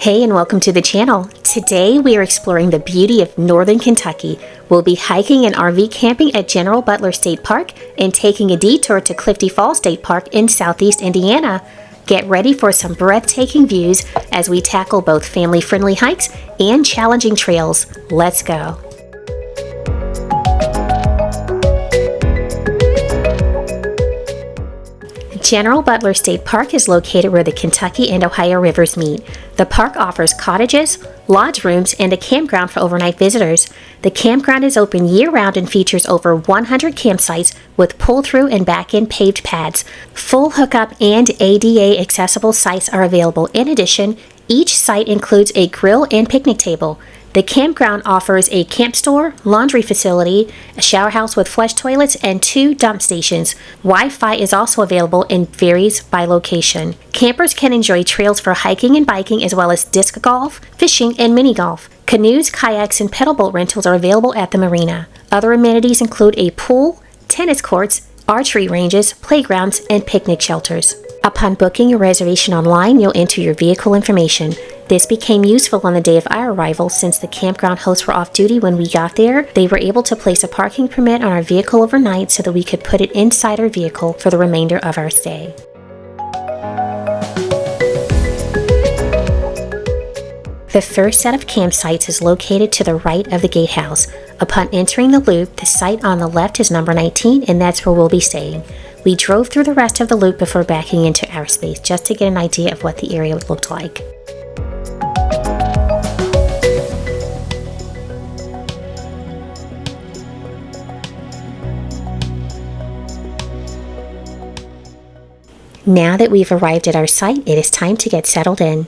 Hey, and welcome to the channel. Today we are exploring the beauty of northern Kentucky. We'll be hiking and RV camping at General Butler State Park and taking a detour to Clifty Falls State Park in southeast Indiana. Get ready for some breathtaking views as we tackle both family-friendly hikes and challenging trails. Let's go. General Butler State Park is located where the Kentucky and Ohio rivers meet. The park offers cottages, lodge rooms, and a campground for overnight visitors. The campground is open year-round and features over 100 campsites with pull-through and back-end paved pads. Full hookup and ADA accessible sites are available. In addition, each site includes a grill and picnic table. The campground offers a camp store, laundry facility, a shower house with flush toilets, and 2 dump stations. Wi-Fi is also available and varies by location. Campers can enjoy trails for hiking and biking as well as disc golf, fishing, and mini golf. Canoes, kayaks, and pedal boat rentals are available at the marina. Other amenities include a pool, tennis courts, archery ranges, playgrounds, and picnic shelters. Upon booking your reservation online, you'll enter your vehicle information. This became useful on the day of our arrival since the campground hosts were off duty when we got there. They were able to place a parking permit on our vehicle overnight so that we could put it inside our vehicle for the remainder of our stay. The first set of campsites is located to the right of the gatehouse. Upon entering the loop, the site on the left is number 19, and that's where we'll be staying. We drove through the rest of the loop before backing into our space just to get an idea of what the area looked like. Now that we've arrived at our site, it is time to get settled in.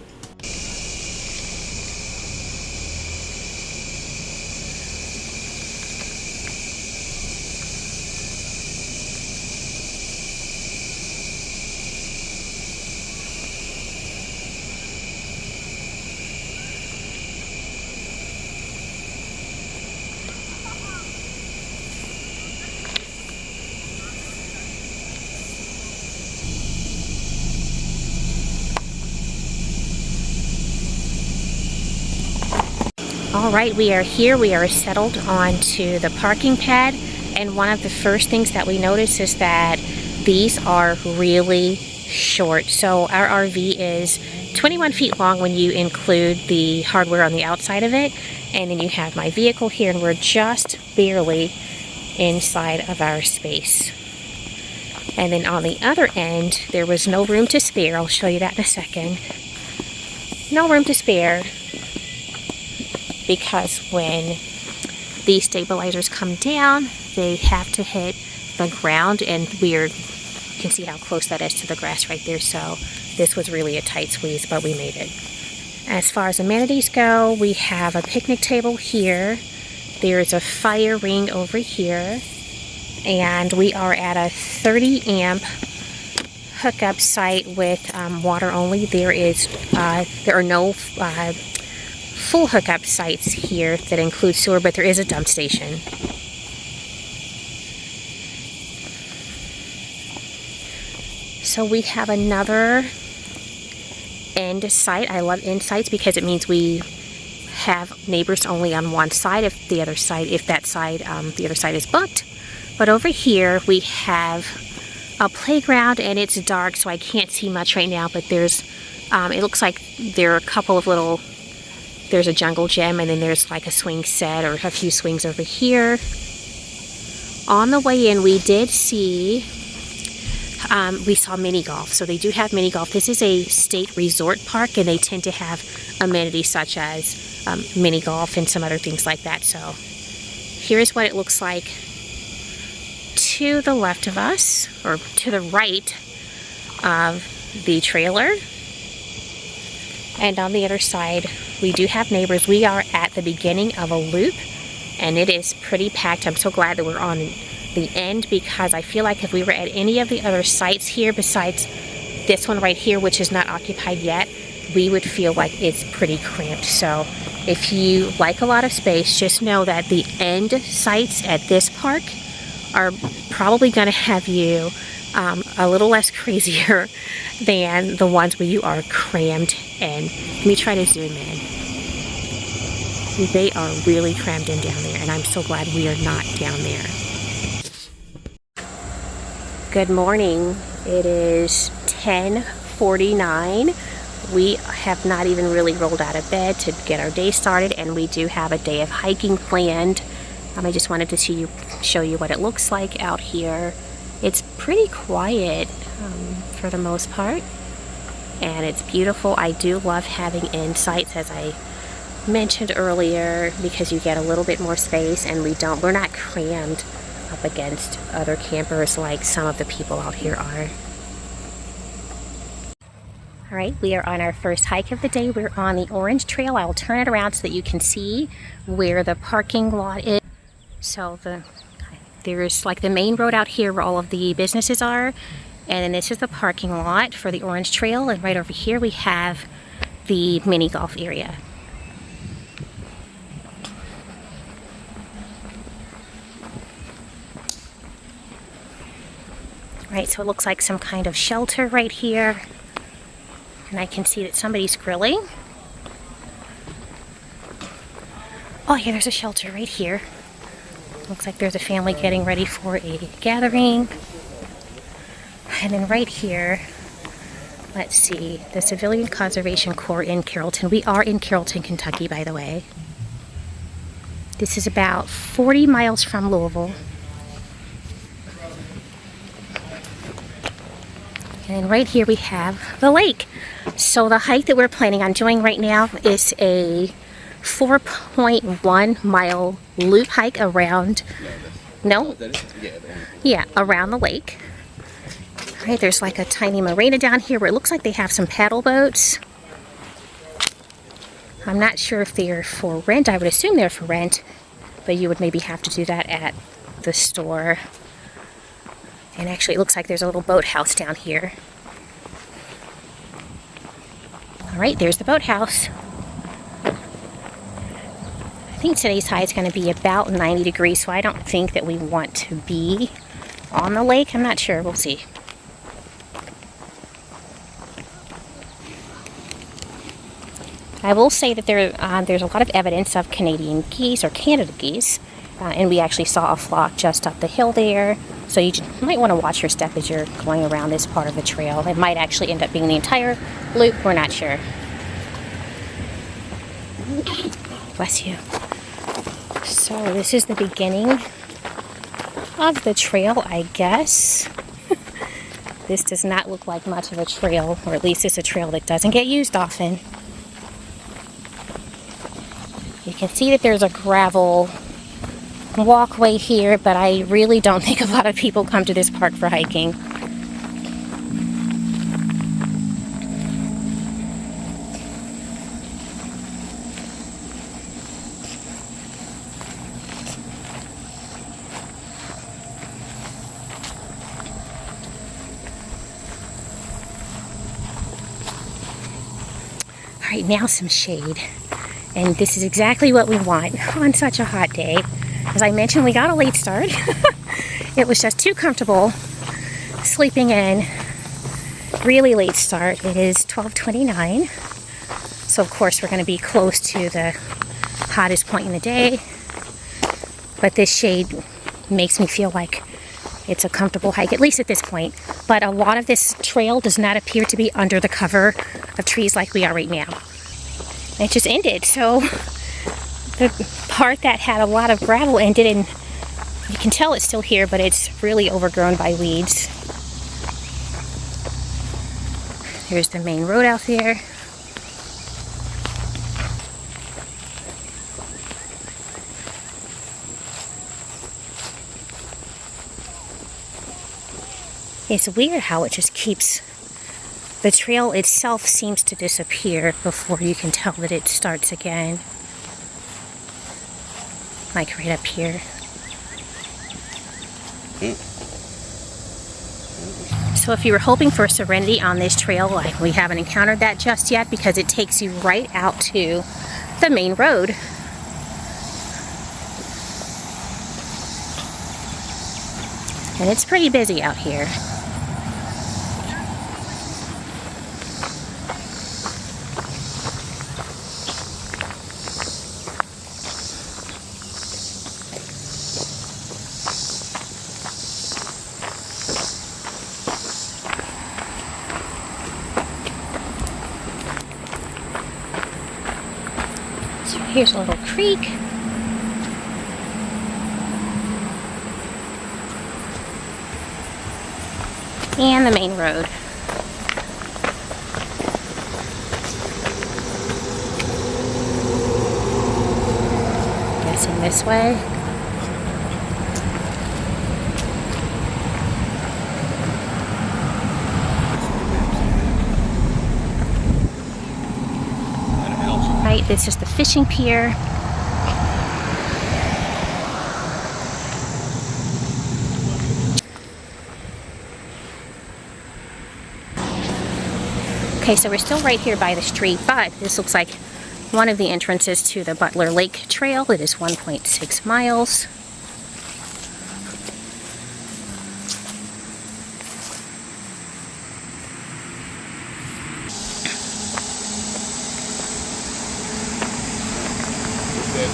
Alright, we are here. We are settled onto the parking pad, and one of the first things that we notice is that these are really short. So our RV is 21 feet long when you include the hardware on the outside of it, and then you have my vehicle here, and we're just barely inside of our space. And then on the other end, there was no room to spare. I'll show you that in a second. No room to spare, because when these stabilizers come down, they have to hit the ground, and you can see how close that is to the grass right there. So this was really a tight squeeze, but we made it. As far as amenities go, we have a picnic table here. There's a fire ring over here, and we are at a 30 amp hookup site with water only. There are no full hookup sites here that include sewer, but there is a dump station. So we have another end site. I love end sites because it means we have neighbors only on one side if the other side is booked. But over here we have a playground, and it's dark so I can't see much right now, but there's it looks like there are a couple of there's a jungle gym, and then there's like a swing set or a few swings over here. On the way in, we did see, we saw mini golf. So they do have mini golf. This is a state resort park, and they tend to have amenities such as mini golf and some other things like that. So here's what it looks like to the left of us, or to the right of the trailer. And on the other side, we do have neighbors. We are at the beginning of a loop, and it is pretty packed. I'm so glad that we're on the end, because I feel like if we were at any of the other sites here besides this one right here, which is not occupied yet, we would feel like it's pretty cramped. So if you like a lot of space, just know that the end sites at this park are probably going to have you a little less crazier than the ones where you are crammed in. Let me try to zoom in. They are really crammed in down there, and I'm so glad we are not down there. Good morning. It is 10:49. We have not even really rolled out of bed to get our day started, and we do have a day of hiking planned. I just wanted to show you what it looks like out here. It's pretty quiet for the most part, and it's beautiful. I do love having insights, as I mentioned earlier, because you get a little bit more space, and we're not crammed up against other campers like some of the people out here are. All right, we are on our first hike of the day. We're on the Orange Trail. I will turn it around so that you can see where the parking lot is. So there's like the main road out here where all of the businesses are, and then this is the parking lot for the Orange Trail, and right over here we have the mini golf area. All right, so it looks like some kind of shelter right here, and I can see that somebody's grilling. Oh yeah, there's a shelter right here. Looks like there's a family getting ready for a gathering. And then right here, let's see, the Civilian Conservation Corps in Carrollton. We are in Carrollton, Kentucky, by the way. This is about 40 miles from Louisville. And right here we have the lake. So the hike that we're planning on doing right now is a 4.1 mile loop hike around, around the lake. All right, there's like a tiny marina down here where it looks like they have some paddle boats. I'm not sure if they're for rent. I would assume they're for rent, but you would maybe have to do that at the store. And actually it looks like there's a little boathouse down here. All right, there's the boathouse. I think today's high is going to be about 90 degrees, so I don't think that we want to be on the lake. I'm not sure. We'll see. I will say that there's a lot of evidence of Canadian geese or Canada geese, and we actually saw a flock just up the hill there. So you might want to watch your step as you're going around this part of the trail. It might actually end up being the entire loop. We're not sure. Bless you. So this is the beginning of the trail, I guess. This does not look like much of a trail, or at least it's a trail that doesn't get used often. You can see that there's a gravel walkway here, but I really don't think a lot of people come to this park for hiking. All right, now some shade. And this is exactly what we want on such a hot day. As I mentioned, we got a late start. It was just too comfortable sleeping in. Really late start. It is 12:29. So of course we're going to be close to the hottest point in the day. But this shade makes me feel like it's a comfortable hike, at least at this point. But a lot of this trail does not appear to be under the cover of trees like we are right now. It just ended, so the part that had a lot of gravel ended, and you can tell it's still here, but it's really overgrown by weeds. Here's the main road out there. It's weird how it just keeps, the trail itself seems to disappear before you can tell that it starts again. Like right up here. So if you were hoping for serenity on this trail, we haven't encountered that just yet, because it takes you right out to the main road. And it's pretty busy out here. Here's a little creek. And the main road. Guessing this way. Right, this is the fishing pier. Okay, so we're still right here by the street, but this looks like one of the entrances to the Butler Lake Trail. It is 1.6 miles.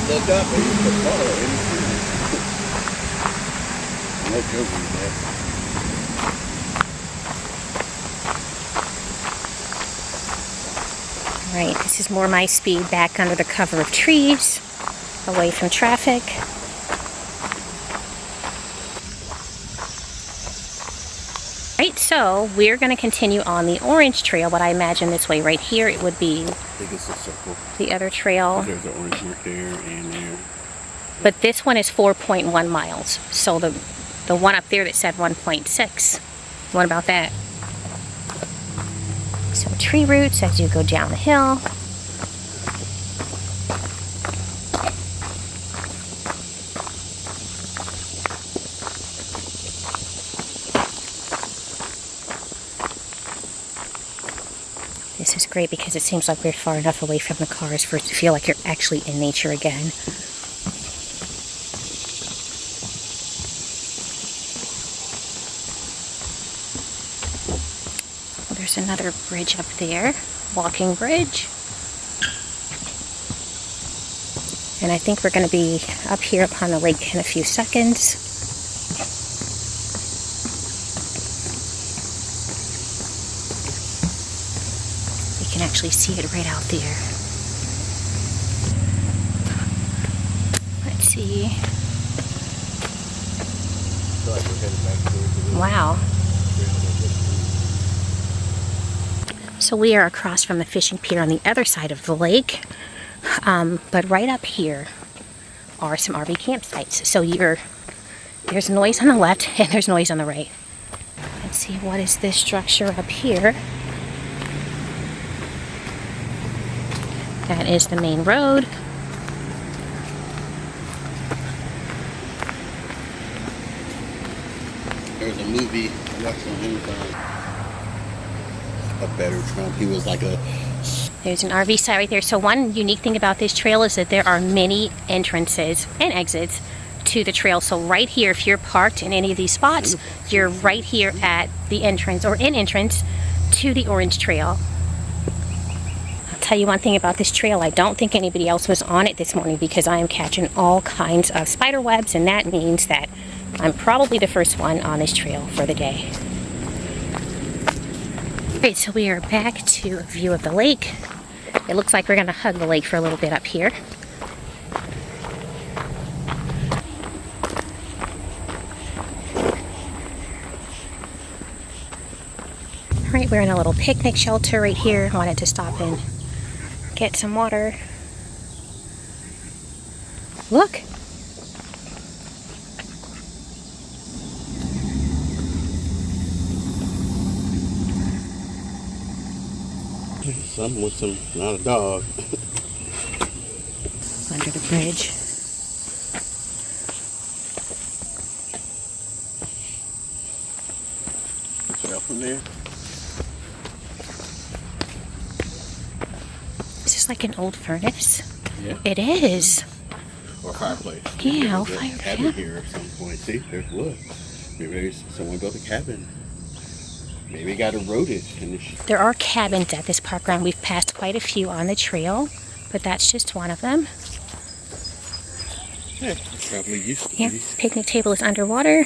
Look up and you can follow it. No joking, man. Right, this is more my speed back under the cover of trees, away from traffic. Right, so we're going to continue on the orange trail, but I imagine this way right here it would be I think it's a circle. the other trail. There's an orange mark there and there. But this one is 4.1 miles. So the one up there that said 1.6. What about that? So tree roots as you go down the hill. This is great because it seems like we're far enough away from the cars for it to feel like you're actually in nature again. There's another bridge up there, walking bridge. And I think we're going to be up here upon the lake in a few seconds. You can actually see it right out there. Let's see. Wow. So we are across from the fishing pier on the other side of the lake, but right up here are some RV campsites. So there's noise on the left and there's noise on the right. Let's see, what is this structure up here? That is the main road. There's a movie I watched on Amazon. A better Trump. He was like a... There's an RV site right there. So one unique thing about this trail is that there are many entrances and exits to the trail. So right here, if you're parked in any of these spots, you're right here at the entrance or an entrance to the orange trail. I'll tell you one thing about this trail. I don't think anybody else was on it this morning because I am catching all kinds of spider webs, and that means that I'm probably the first one on this trail for the day. Alright, so we are back to a view of the lake. It looks like we're going to hug the lake for a little bit up here. Alright, we're in a little picnic shelter right here. I wanted to stop and get some water. Look! Something with some, not a dog. Under the bridge. Trail from there. Is this like an old furnace? Yeah. It is. Or fireplace. Yeah, There's a fire cabin pit. here at some point. See, there's wood. Maybe someone built a cabin. Maybe it got eroded. There are cabins at this park ground. We've passed quite a few on the trail, but that's just one of them. Yeah, probably used to Yeah, be. picnic table is underwater.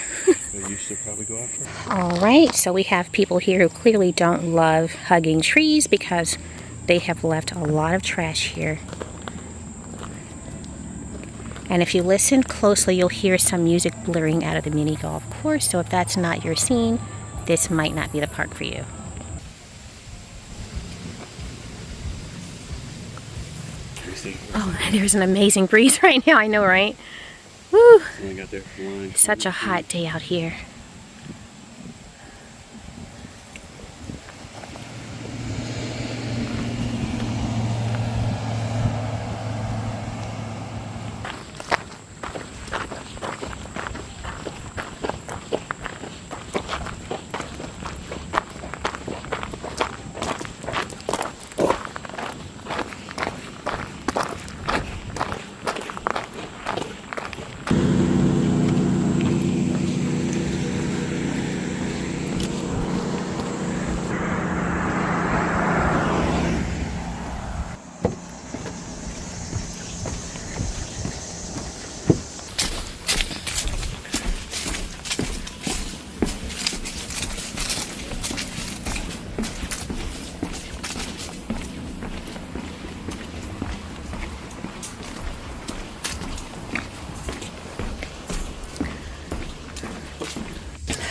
They used to probably go out for. All right, so we have people here who clearly don't love hugging trees because they have left a lot of trash here. And if you listen closely, you'll hear some music blaring out of the mini golf course. So if that's not your scene, this might not be the park for you. Oh, there's an amazing breeze right now. I know, right? Woo! Such a hot day out here.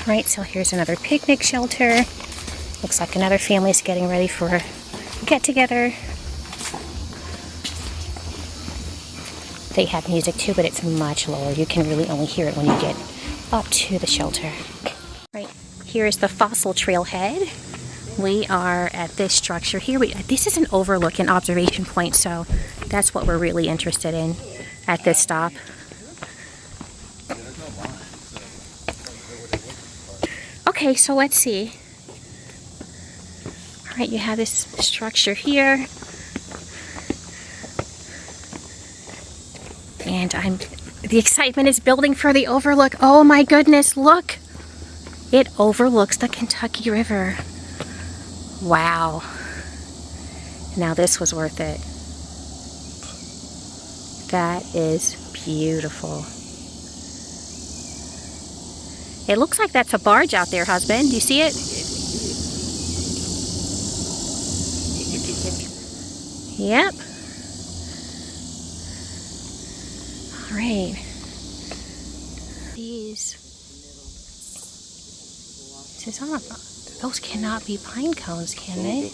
Right, so here's another picnic shelter. Looks like another family's getting ready for a get-together. They have music too, but it's much lower. You can really only hear it when you get up to the shelter. Right, here's the fossil trailhead. We are at this structure here. This is an overlook and observation point, so that's what we're really interested in at this stop. Okay, so let's see. All right, you have this structure here. And the excitement is building for the overlook. Oh my goodness, look. It overlooks the Kentucky River. Wow. Now this was worth it. That is beautiful. It looks like that's a barge out there, husband. Do you see it? Yep. All right. Those cannot be pine cones, can they?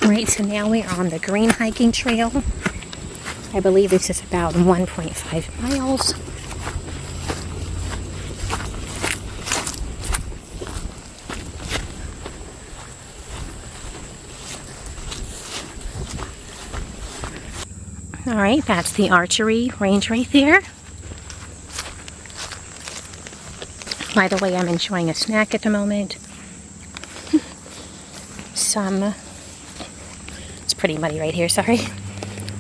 Right, so now we're on the green hiking trail. I believe this is about 1.5 miles. All right, that's the archery range right there. By the way, I'm enjoying a snack at the moment. It's pretty muddy right here, sorry.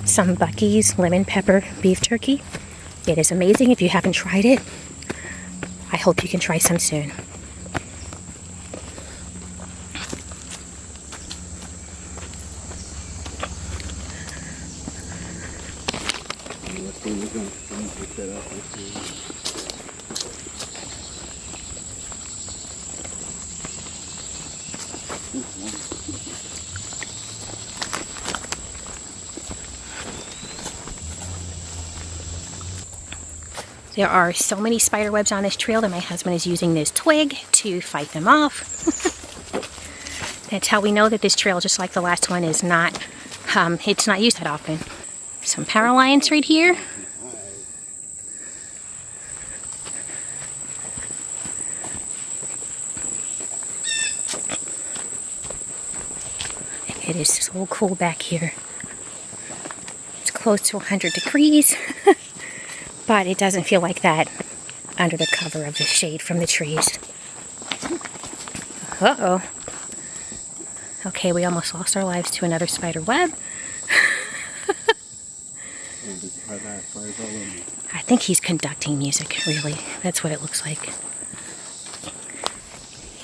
Some Buc-ee's lemon pepper beef jerky. It is amazing. If you haven't tried it, I hope you can try some soon. There are so many spider webs on this trail that my husband is using this twig to fight them off. That's how we know that this trail, just like the last one, is not, it's not used that often. Some power lines right here. It is so cool back here. It's close to 100 degrees. But it doesn't feel like that under the cover of the shade from the trees. Uh-oh. Okay, we almost lost our lives to another spider web. I think he's conducting music, really. That's what it looks like.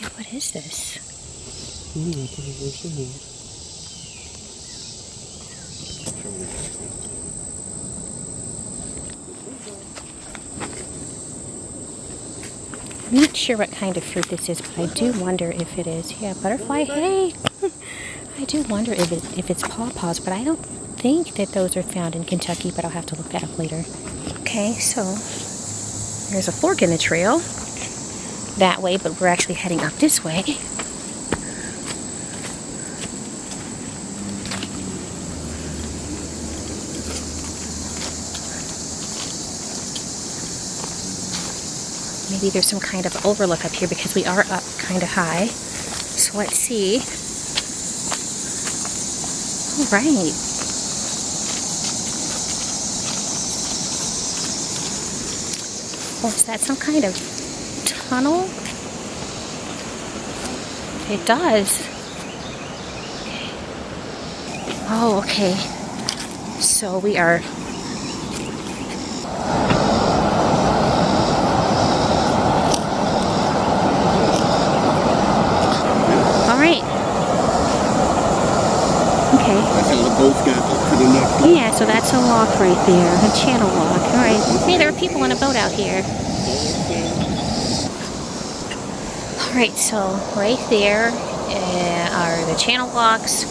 Yeah, what is this? I'm not sure what kind of fruit this is, but I do wonder if it is. Yeah, butterfly, hey! I do wonder if it's pawpaws, but I don't think that those are found in Kentucky, but I'll have to look that up later. Okay, so there's a fork in the trail that way, but we're actually heading up this way. Maybe there's some kind of overlook up here because we are up kind of high. So let's see. All right. Oh, is that some kind of tunnel? It does. Okay. Oh, okay. So we are... All right. Okay. That's how the boats got up to the next level. Yeah, so that's a walk right there, a channel walk. All right. Hey, there are people on a boat out here. All right, so right there are the channel walks.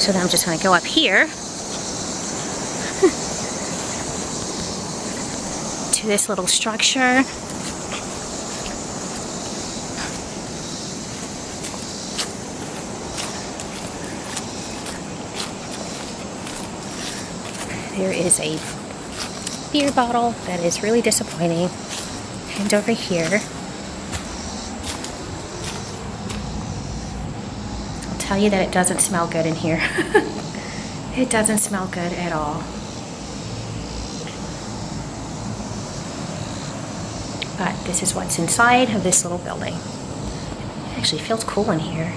So then I'm just going to go up here to this little structure. There is a beer bottle that is really disappointing. And over here, I'll tell you that it doesn't smell good in here. It doesn't smell good at all. But this is what's inside of this little building. It actually feels cool in here.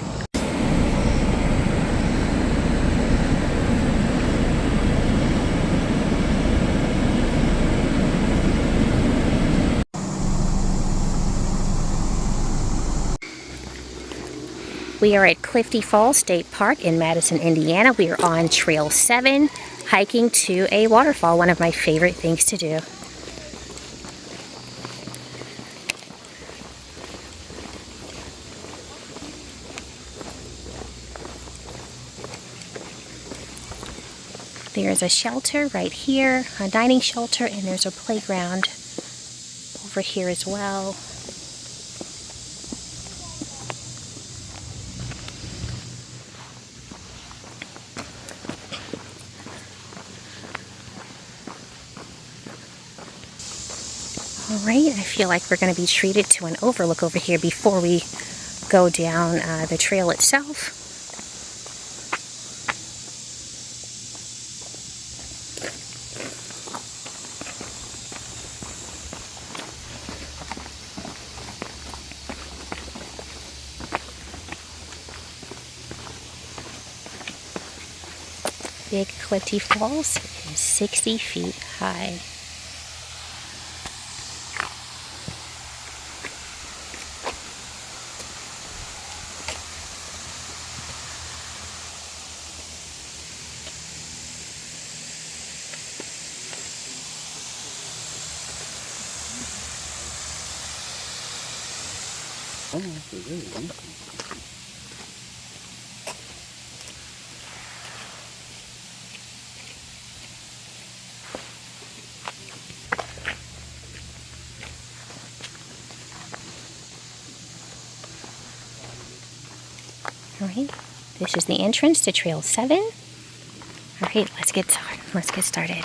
We are at Clifty Falls State Park in Madison, Indiana. We are on Trail 7, hiking to a waterfall, one of my favorite things to do. There's a shelter right here, a dining shelter, and there's a playground over here as well. Alright, I feel like we're going to be treated to an overlook over here before we go down the trail itself. Big Clifty Falls is 60 feet high. Oh, that's really nice. Alright, this is the entrance to Trail 7. Alright, let's get started.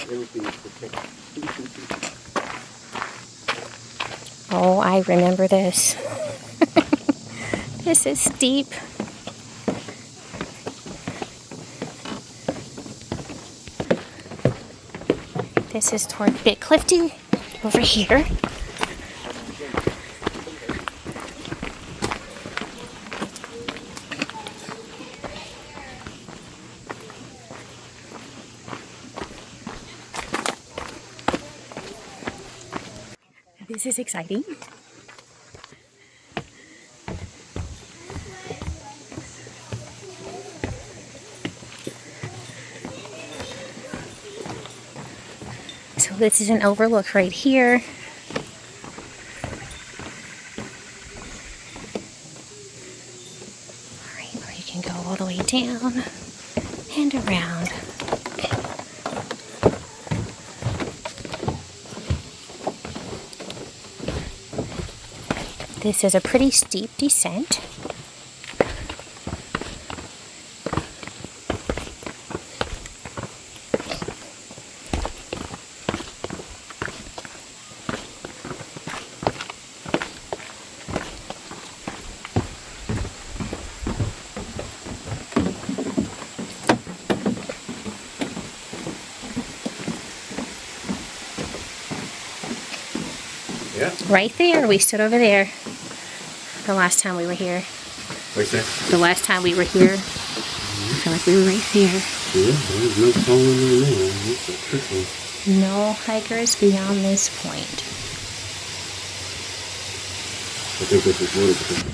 Everything is protected. Oh, I remember this. This is steep. This is toward Big Clifty over here. This is exciting. So this is an overlook right here. Alright, or you can go all the way down and around. This is a pretty steep descent. Yeah. Right there, we stood over there the last time we were here. Right there? The last time we were here, I feel like we were right there. Yeah, there's no falling in there. It's a tricky. No hikers beyond this point. I think this is really good.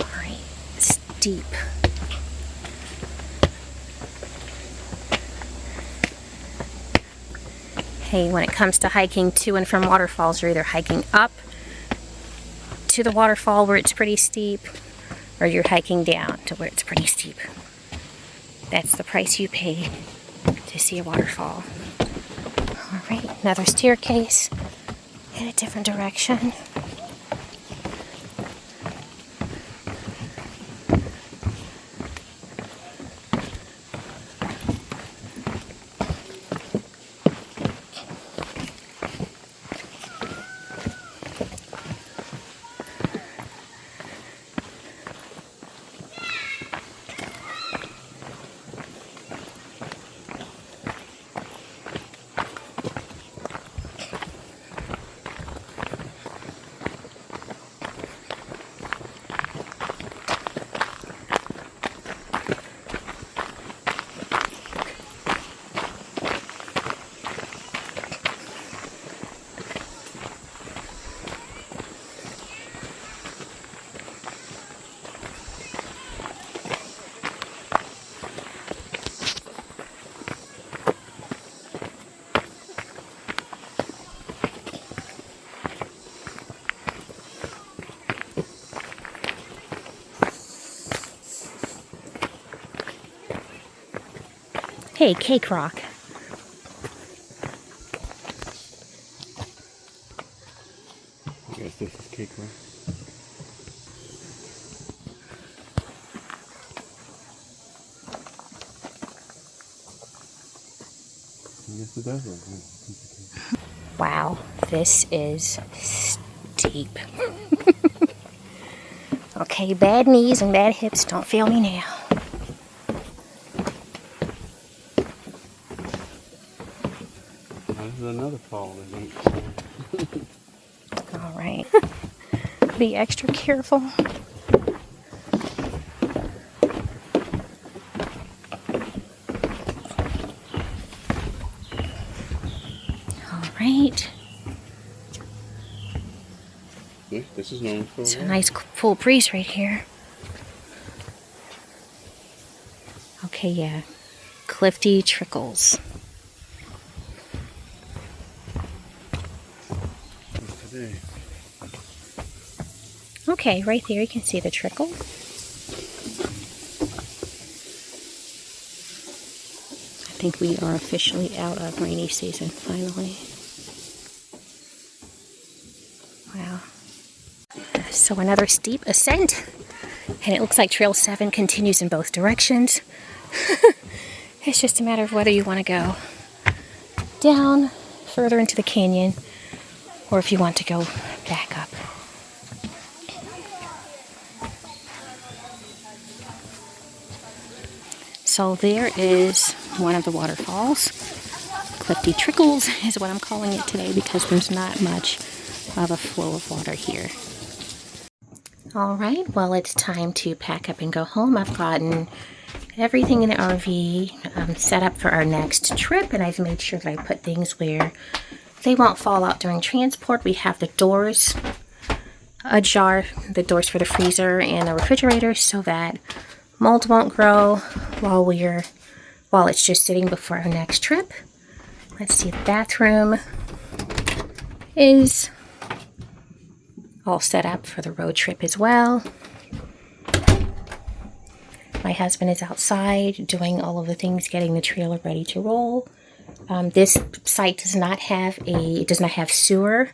Alright, steep. Hey, when it comes to hiking to and from waterfalls, you're either hiking up to the waterfall where it's pretty steep, or you're hiking down to where it's pretty steep. That's the price you pay to see a waterfall. Alright, another staircase in a different direction. Hey, Cake Rock. I guess this is Cake Rock. I guess it does look like. Wow, this is steep. Okay, bad knees and bad hips, don't fail me now. This is another fall. All right. Be extra careful. All right. Yeah, this is known for. It's a nice full breeze right here. Okay, yeah. Clifty trickles. Today. Okay, right there you can see the trickle. I think we are officially out of rainy season, finally. Wow. So another steep ascent, and it looks like Trail 7 continues in both directions. It's just a matter of whether you want to go down further into the canyon, or if you want to go back up. So there is one of the waterfalls. Clifty Trickles is what I'm calling it today because there's not much of a flow of water here. All right, well, it's time to pack up and go home. I've gotten everything in the RV set up for our next trip, and I've made sure that I put things where they won't fall out during transport. We have the doors ajar, the doors for the freezer and the refrigerator, so that mold won't grow while it's just sitting before our next trip. Let's see, the bathroom is all set up for the road trip as well. My husband is outside doing all of the things, getting the trailer ready to roll. This site does not have sewer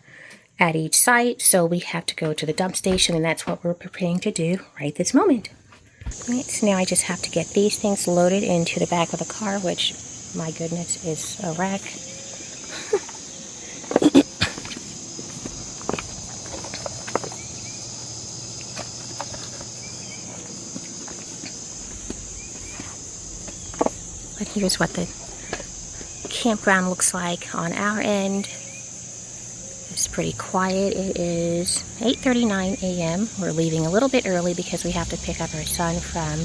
at each site, so we have to go to the dump station, and that's what we're preparing to do right this moment. All right, so now I just have to get these things loaded into the back of the car, which, my goodness, is a wreck. But here's what the campground looks like on our end. It's pretty quiet. It is 8:39 a.m. We're leaving a little bit early because we have to pick up our son from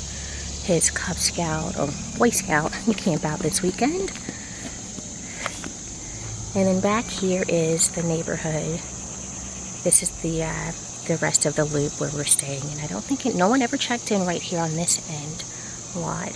his Cub Scout or Boy Scout camp out this weekend. And then back here is the neighborhood. This is the rest of the loop where we're staying, and I don't think no one ever checked in right here on this end lot.